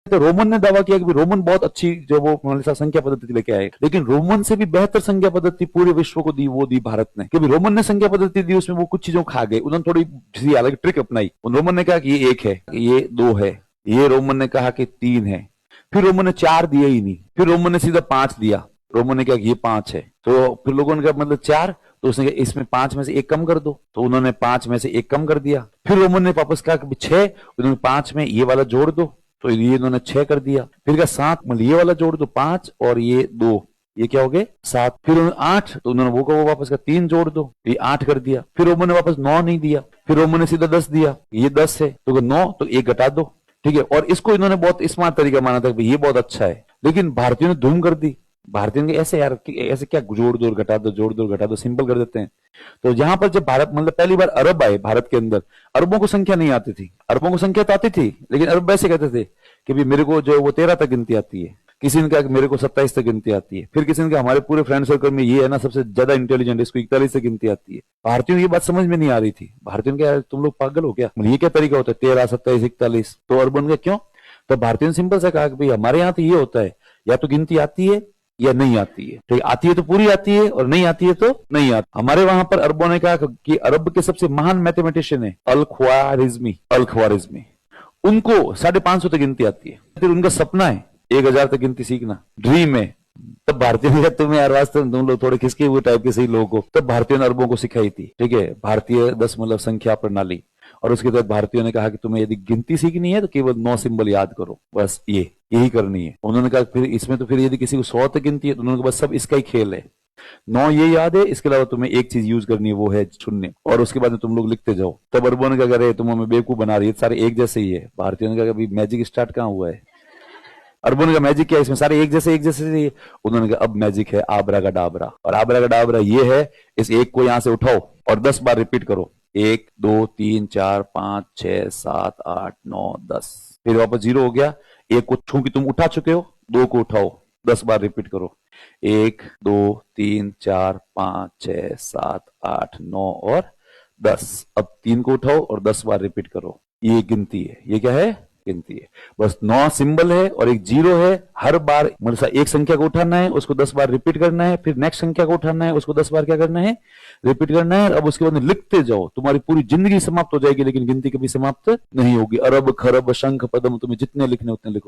तो रोमन ने दावा किया कि रोमन बहुत अच्छी जो वो मोनालिसा संख्या पद्धति लेके आए, लेकिन रोमन से भी बेहतर संख्या पद्धति पूरे विश्व को दी, वो दी भारत ने। क्योंकि रोमन ने संख्या पद्धति दी, उसमें वो कुछ चीजों खा गए, उन्होंने थोड़ी अलग ट्रिक अपनाई। रोमन ने कहा कि ये 1 है, ये 2 है, ये रोमन ने कहा कि 3 है, फिर रोमन ने 4 दिए ही नहीं, फिर रोमन ने सीधा 5 दिया। रोमन ने कहा कि ये 5 है, तो फिर लोगों ने कहा मतलब 4, तो उसने कहा इसमें 5 में से 1 कम कर दो, तो उन्होंने 5 में से 1 कम कर दिया। फिर रोमन ने वापस कहा कि 6, उन्होंने 5 में ये वाला जोड़ दो, तो ये इन्होंने 6 कर दिया। फिर कहा 7, मतलब ये वाला जोड़ दो 5 और ये 2, ये क्या हो गए 7। फिर उन्होंने 8, तो उन्होंने वो को वापस का 3 जोड़ दो, ये 8 कर दिया। फिर रोमन ने वापस 9 नहीं दिया, फिर रोमन ने सीधा 10 दिया, ये 10 है, तो 9, तो 1 घटा दो, ठीक है। और इसको इन्होंने बहुत स्मार्ट तरीका माना था कि ये बहुत अच्छा है, लेकिन भारतीयों ने धूम कर दी। भारतीयों ने ऐसे यार ऐसे क्या जोड़ दो घटा दो, जोड़ दो घटा दो, सिंपल कर देते हैं। तो यहां पर जब भारत मतलब पहली बार अरब आए भारत के अंदर, अरबों को संख्या नहीं आती थी, अरबों को संख्या तो आती थी, लेकिन अरब वैसे कहते थे कि भी मेरे को जो वो 13 तक गिनती आती है, किसी ने कहा कि मेरे को 27 तक गिनती आती है, फिर किसी ने कहा हमारे पूरे फ्रेंड सर्कल में ये है ना सबसे ज्यादा इंटेलिजेंट, इसको 41 से गिनती आती है। भारतीयों को ये बात समझ में नहीं आ रही थी। भारतीयों ने कहा तुम लोग पागल हो क्या, ये क्या तरीका होता है 13, 27, 41। तो अरबन का क्यों, तो भारतीयों ने सिंपल से कहा कि भाई हमारे यहाँ तो ये होता है, या तो गिनती आती है या नहीं आती है, ठीक, आती है तो पूरी आती है और नहीं आती है तो नहीं आती। हमारे वहां पर अरबों ने कहा कि अरब के सबसे महान मैथमेटिशियन है अल-ख्वारिज़मी, उनको 550 तक गिनती आती है। फिर उनका सपना है 1000 तक गिनती सीखना, ड्रीम है। तब भारतीयों ने तुम्हें यार वास्तव में तुम लोग थोड़े खिसके हुए टाइप के सही लोगों को, तब भारतीयों ने अरबों को सिखाई थी, ठीक है, भारतीय दशमलव संख्या प्रणाली। और उसके तहत भारतीयों ने कहा कि तुम्हें यदि गिनती सीखनी है तो केवल 9 सिंबल याद करो, बस यही करनी है। उन्होंने कहा फिर इसमें तो फिर यदि किसी को 100 तक गिनती है तो उन्होंने कहा बस सब इसका ही खेल है, 9 ये याद है, इसके अलावा तुम्हें एक चीज यूज करनी है, वो है शून्य, और उसके बाद में तुम लोग लिखते जाओ। तब अरबों ने कहा अरे तुम हमें बेवकूफ बना रही है, सारे एक जैसे ही है। भारतीयों ने कहा अभी मैजिक स्टार्ट कहाँ हुआ है, अरबों ने कहा मैजिक क्या है, इसमें सारे एक जैसे ही। उन्होंने कहा अब मैजिक है आबरा का डाबरा, और आबरा का डाबरा ये है, इस एक को यहां से उठाओ और 10 बार रिपीट करो, 1 2 3 4 5 6 7 8 9 10, फिर वापस 0 हो गया। 1 को चूंकि तुम उठा चुके हो, 2 को उठाओ, 10 बार रिपीट करो, 1 2 3 4 5 6 7 8 9 और 10। अब 3 को उठाओ और 10 बार रिपीट करो। ये गिनती है, ये क्या है, गिनती है। बस 9 सिंबल है और एक 0 है। हर बार मतलब एक संख्या को उठाना है, उसको 10 बार रिपीट करना है, फिर नेक्स्ट संख्या को उठाना है, उसको 10 बार क्या करना है, रिपीट करना है। अब उसके बाद लिखते जाओ, तुम्हारी पूरी जिंदगी समाप्त हो जाएगी, लेकिन गिनती कभी समाप्त नहीं होगी। अरब खरब शंख पदम, तुम्हें जितने लिखने उतने लिखो।